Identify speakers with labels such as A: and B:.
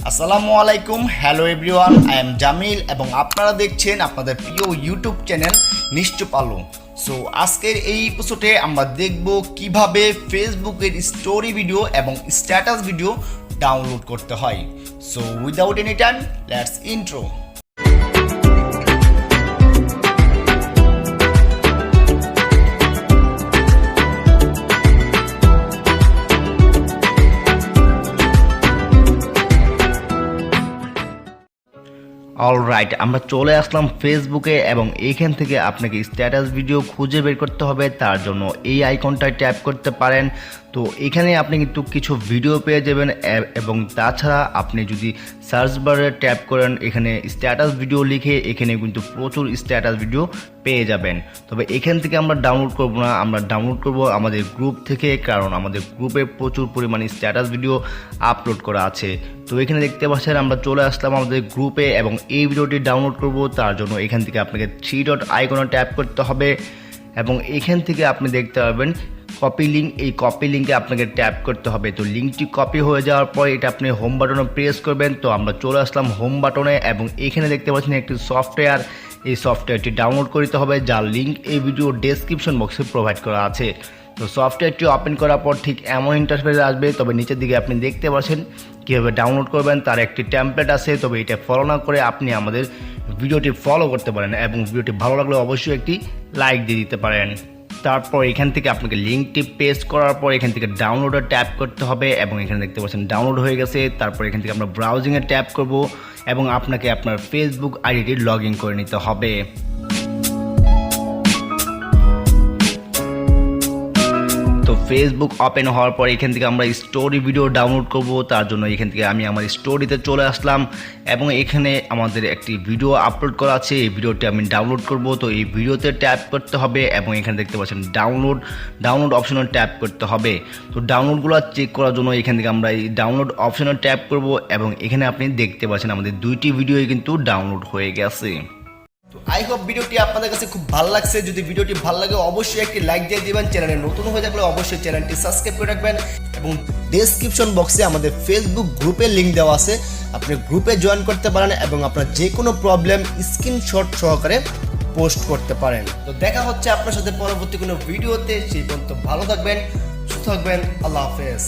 A: আসসালামু আলাইকুম, hello everyone, I am Jamil এবং আপনারা দেখছেন আপনাদের প্রিয় ইউটিউব চ্যানেল নিশ্চয় পালো। সো আজকের এই এপিসোডে আমরা দেখব কিভাবে ফেসবুকের স্টোরি ভিডিও এবং স্ট্যাটাস ভিডিও ডাউনলোড করতে হয়। So without any time let's intro. Alright, আমরা চলে আসলাম ফেসবুকে এবং এইখান থেকে আপনাকে স্ট্যাটাস ভিডিও খুঁজে বের করতে হবে। তার জন্য এই আইকনটায় ট্যাপ করতে পারেন। তো এখানে আপনি কিন্তু কিছু ভিডিও পেয়ে যাবেন এবং তাছাড়া আপনি যদি সার্চ বারে ট্যাপ করেন এখানে স্ট্যাটাস ভিডিও লিখে এখানে কিন্তু প্রচুর স্ট্যাটাস ভিডিও পেয়ে যাবেন। তবে এখান থেকে আমরা ডাউনলোড করব না, আমরা ডাউনলোড করব আমাদের গ্রুপ থেকে, কারণ আমাদের গ্রুপে প্রচুর পরিমাণে স্ট্যাটাস ভিডিও আপলোড করা আছে। তো এখানে দেখতে পাচ্ছেন আমরা চলে আসলাম আমাদের গ্রুপে এবং এই ভিডিওটি ডাউনলোড করব। তার জন্য এখান থেকে আপনাকে 3 ডট আইকনে ট্যাপ করতে হবে এবং এখান থেকে আপনি দেখতে পাবেন কপি লিঙ্ক। এই কপি লিঙ্কে আপনাকে ট্যাপ করতে হবে। তো লিঙ্কটি কপি হয়ে যাওয়ার পর এটা আপনি হোম বাটনে প্রেস করবেন। তো আমরা চলে আসলাম হোম বাটনে এবং এখানে দেখতে পাচ্ছেন একটি সফটওয়্যার, এই সফটওয়্যারটি ডাউনলোড করতে হবে যার লিঙ্ক এই ভিডিও ডেসক্রিপশন বক্সে প্রোভাইড করা আছে। তো সফটওয়্যারটি ওপেন করার পর ঠিক এমন ইন্টারফেস আসবে। তবে নিচের দিকে আপনি দেখতে পাচ্ছেন কীভাবে ডাউনলোড করবেন তার একটি টেমপ্লেট আছে। তবে এটা ফলো না করে আপনি আমাদের ভিডিওটি ফলো করতে পারেন এবং ভিডিওটি ভালো লাগলে অবশ্যই একটি লাইক দিয়ে দিতে পারেন। তারপর এখান থেকে আপনাকে লিঙ্কটি পেস্ট করার পর এখান থেকে ডাউনলোডে ট্যাপ করতে হবে এবং এখানে দেখতে পাচ্ছেন ডাউনলোড হয়ে গেছে। তারপর এখান থেকে আমরা ব্রাউজিংয়ে ট্যাপ করব এবং আপনাকে আপনার ফেসবুক আইডিটি লগ ইন করে নিতে হবে। তো ফেসবুক ওপেন হওয়ার পর এখান থেকে আমরা স্টোরি ভিডিও ডাউনলোড করব। তার জন্য এখান থেকে আমি আমার স্টোরিতে চলে আসলাম এবং এখানে আমাদের একটি ভিডিও আপলোড করা আছে, এই ভিডিওটি আমি ডাউনলোড করব। তো এই ভিডিওতে ট্যাপ করতে হবে এবং এখানে দেখতে পাচ্ছেন ডাউনলোড অপশনে ট্যাপ করতে হবে। তো ডাউনলোডগুলো চেক করার জন্য এখান থেকে আমরা এই ডাউনলোড অপশনে ট্যাপ করব এবং এখানে আপনি দেখতে পাচ্ছেন আমাদের 2টি ভিডিওই কিন্তু ডাউনলোড হয়ে গেছে। তো আই হোপ ভিডিওটি আপনাদের কাছে খুব ভালো লাগছে। যদি ভিডিওটি ভালো লাগে অবশ্যই একটি লাইক দিয়ে দিবেন। চ্যানেলে নতুন হয়ে থাকলে অবশ্যই চ্যানেলটি সাবস্ক্রাইব করে রাখবেন এবং ডেসক্রিপশন বক্সে আমাদের ফেসবুক গ্রুপের লিঙ্ক দেওয়া আছে, আপনি গ্রুপে জয়েন করতে পারেন এবং আপনার যে কোনো প্রবলেম স্ক্রিনশট সহকারে পোস্ট করতে পারেন। তো দেখা হচ্ছে আপনার সাথে পরবর্তী কোনো ভিডিওতে। সেই পর্যন্ত ভালো থাকবেন, সুস্থ থাকবেন। আল্লাহ হাফেজ।